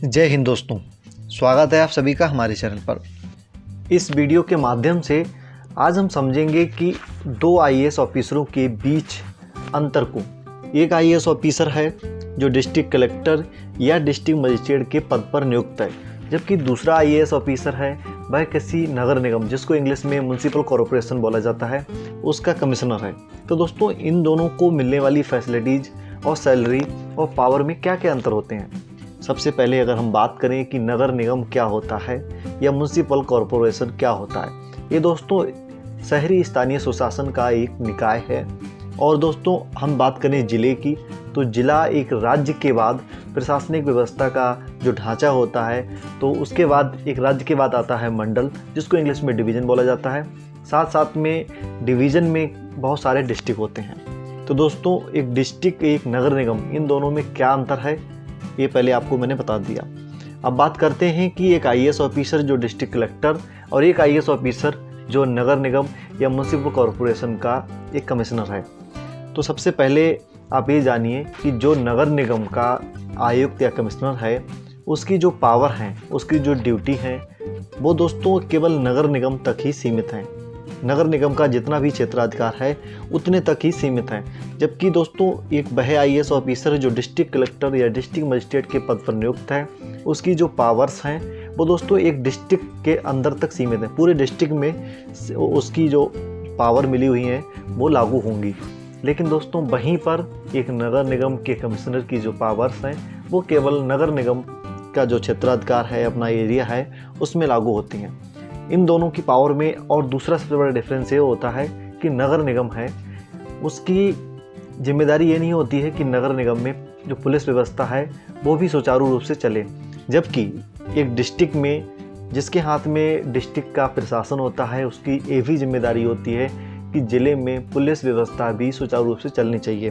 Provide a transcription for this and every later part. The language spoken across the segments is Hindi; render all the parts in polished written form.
जय हिंद दोस्तों, स्वागत है आप सभी का हमारे चैनल पर। इस वीडियो के माध्यम से आज हम समझेंगे कि दो आईएएस ऑफिसरों के बीच अंतर को। एक आईएएस ऑफिसर है जो डिस्ट्रिक्ट कलेक्टर या डिस्ट्रिक्ट मजिस्ट्रेट के पद पर नियुक्त है, जबकि दूसरा आईएएस ऑफिसर है वह किसी नगर निगम, जिसको इंग्लिश में म्युनिसिपल कॉरपोरेशन बोला जाता है, उसका कमिश्नर है। तो दोस्तों, इन दोनों को मिलने वाली फैसिलिटीज़ और सैलरी और पावर में क्या क्या अंतर होते हैं। सबसे पहले अगर हम बात करें कि नगर निगम क्या होता है या म्युनिसिपल कॉरपोरेशन क्या होता है, ये दोस्तों शहरी स्थानीय सुशासन का एक निकाय है। और दोस्तों, हम बात करें ज़िले की, तो ज़िला एक राज्य के बाद प्रशासनिक व्यवस्था का जो ढांचा होता है, तो उसके बाद एक राज्य के बाद आता है मंडल, जिसको इंग्लिश में डिवीज़न बोला जाता है। साथ साथ में डिवीज़न में बहुत सारे डिस्ट्रिक्ट होते हैं। तो दोस्तों, एक डिस्ट्रिक्ट एक नगर निगम, इन दोनों में क्या अंतर है ये पहले आपको मैंने बता दिया। अब बात करते हैं कि एक आईएएस ऑफिसर जो डिस्ट्रिक्ट कलेक्टर और एक आईएएस ऑफिसर जो नगर निगम या म्युनिसिपल कॉरपोरेशन का एक कमिश्नर है। तो सबसे पहले आप ये जानिए कि जो नगर निगम का आयुक्त या कमिश्नर है, उसकी जो पावर हैं, उसकी जो ड्यूटी हैं, वो दोस्तों केवल नगर निगम तक ही सीमित हैं। नगर निगम का जितना भी क्षेत्राधिकार है उतने तक ही सीमित हैं। जबकि दोस्तों, एक वह आईएएस ऑफिसर जो डिस्ट्रिक्ट कलेक्टर या डिस्ट्रिक्ट मजिस्ट्रेट के पद पर नियुक्त है, उसकी जो पावर्स हैं वो दोस्तों एक डिस्ट्रिक्ट के अंदर तक सीमित हैं। पूरे डिस्ट्रिक्ट में उसकी जो पावर मिली हुई हैं वो लागू होंगी। लेकिन दोस्तों, वहीं पर एक नगर निगम के कमिश्नर की जो पावर्स हैं वो केवल नगर निगम का जो क्षेत्राधिकार है, अपना एरिया है, उसमें लागू होती हैं। इन दोनों की पावर में और दूसरा सबसे बड़ा डिफरेंस ये होता है कि नगर निगम है, उसकी जिम्मेदारी ये नहीं होती है कि नगर निगम में जो पुलिस व्यवस्था है वो भी सुचारू रूप से चले। जबकि एक डिस्ट्रिक्ट में जिसके हाथ में डिस्ट्रिक्ट का प्रशासन होता है, उसकी ये भी जिम्मेदारी होती है कि ज़िले में पुलिस व्यवस्था भी सुचारू रूप से चलनी चाहिए।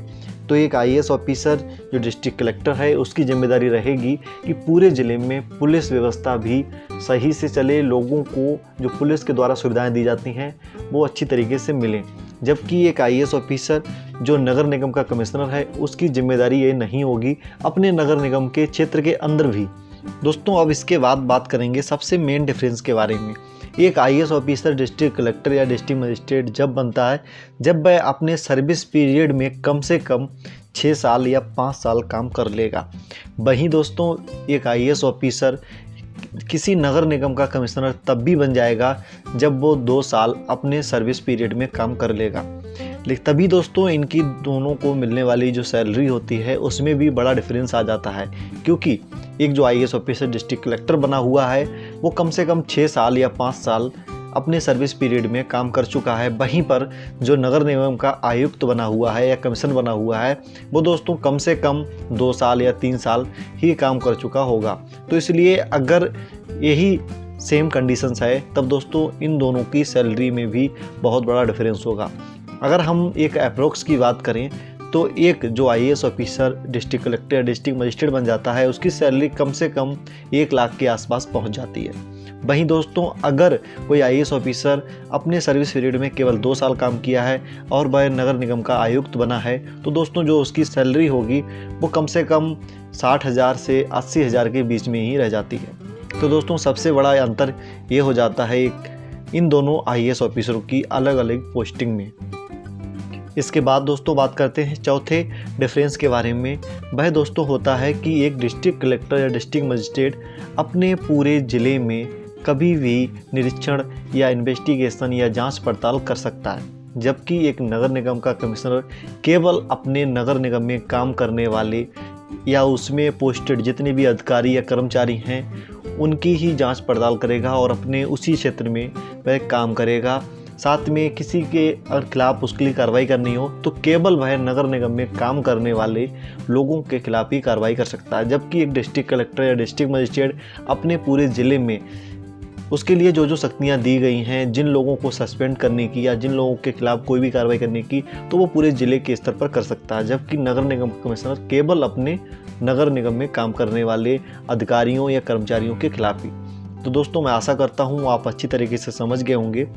तो एक आईएएस ऑफिसर जो डिस्ट्रिक्ट कलेक्टर है, उसकी जिम्मेदारी रहेगी कि पूरे ज़िले में पुलिस व्यवस्था भी सही से चले, लोगों को जो पुलिस के द्वारा सुविधाएं दी जाती हैं वो अच्छी तरीके से मिलें। जबकि एक आईएएस ऑफिसर जो नगर निगम का कमिश्नर है, उसकी जिम्मेदारी ये नहीं होगी अपने नगर निगम के क्षेत्र के अंदर भी। दोस्तों, अब इसके बाद बात करेंगे सबसे मेन डिफरेंस के बारे में। एक आईएएस ऑफिसर डिस्ट्रिक्ट कलेक्टर या डिस्ट्रिक्ट मजिस्ट्रेट जब बनता है, जब वह अपने सर्विस पीरियड में कम से कम 6 साल या 5 साल काम कर लेगा। वहीं दोस्तों, एक आईएएस ऑफिसर किसी नगर निगम का कमिश्नर तब भी बन जाएगा जब वो 2 साल अपने सर्विस पीरियड में काम कर लेगा। लेकिन तभी दोस्तों, इनकी दोनों को मिलने वाली जो सैलरी होती है उसमें भी बड़ा डिफरेंस आ जाता है, क्योंकि एक जो आईएएस ऑफिसर डिस्ट्रिक्ट कलेक्टर बना हुआ है वो कम से कम 6 साल या 5 साल अपने सर्विस पीरियड में काम कर चुका है। वहीं पर जो नगर निगम का आयुक्त बना हुआ है या कमिश्नर बना हुआ है, वो दोस्तों कम से कम 2 साल या 3 साल ही काम कर चुका होगा। तो इसलिए अगर यही सेम कंडीशंस है, तब दोस्तों इन दोनों की सैलरी में भी बहुत बड़ा डिफरेंस होगा। अगर हम एक अप्रोक्स की बात करें तो एक जो आईएएस ऑफिसर डिस्ट्रिक्ट कलेक्टर या डिस्ट्रिक्ट मजिस्ट्रेट बन जाता है, उसकी सैलरी कम से कम 1 लाख के आसपास पहुंच जाती है। वहीं दोस्तों, अगर कोई आईएएस ऑफिसर अपने सर्विस पीरियड में केवल 2 साल काम किया है और वह नगर निगम का आयुक्त बना है, तो दोस्तों जो उसकी सैलरी होगी वो कम से कम 60,000 से 80,000 के बीच में ही रह जाती है। तो दोस्तों, सबसे बड़ा अंतर ये हो जाता है इन दोनों आईएएस ऑफिसरों की अलग अलग पोस्टिंग में। इसके बाद दोस्तों बात करते हैं चौथे डिफरेंस के बारे में। वह दोस्तों होता है कि एक डिस्ट्रिक्ट कलेक्टर या डिस्ट्रिक्ट मजिस्ट्रेट अपने पूरे ज़िले में कभी भी निरीक्षण या इन्वेस्टिगेशन या जांच पड़ताल कर सकता है, जबकि एक नगर निगम का कमिश्नर केवल अपने नगर निगम में काम करने वाले या उसमें पोस्टेड जितने भी अधिकारी या कर्मचारी हैं उनकी ही जांच पड़ताल करेगा और अपने उसी क्षेत्र में वह काम करेगा। साथ में किसी के खिलाफ उसके लिए कार्रवाई करनी हो तो केवल वह नगर निगम में काम करने वाले लोगों के खिलाफ ही कार्रवाई कर सकता है। जबकि एक डिस्ट्रिक्ट कलेक्टर या डिस्ट्रिक्ट मजिस्ट्रेट अपने पूरे ज़िले में उसके लिए जो शक्तियां दी गई हैं, जिन लोगों को सस्पेंड करने की या जिन लोगों के खिलाफ कोई भी कार्रवाई करने की, तो वो पूरे ज़िले के स्तर पर कर सकता है। जबकि नगर निगम कमिश्नर केवल अपने नगर निगम में काम करने वाले अधिकारियों या कर्मचारियों के खिलाफ ही। तो दोस्तों, मैं आशा करता हूँ आप अच्छी तरीके से समझ गए होंगे।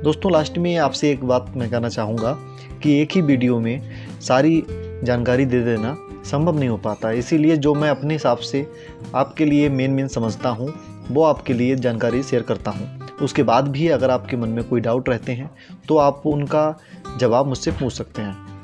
दोस्तों, लास्ट में आपसे एक बात मैं कहना चाहूँगा कि एक ही वीडियो में सारी जानकारी दे देना संभव नहीं हो पाता। इसीलिए जो मैं अपने हिसाब से आपके लिए मेन समझता हूँ वो आपके लिए जानकारी शेयर करता हूँ। उसके बाद भी अगर आपके मन में कोई डाउट रहते हैं तो आप उनका जवाब मुझसे पूछ सकते हैं।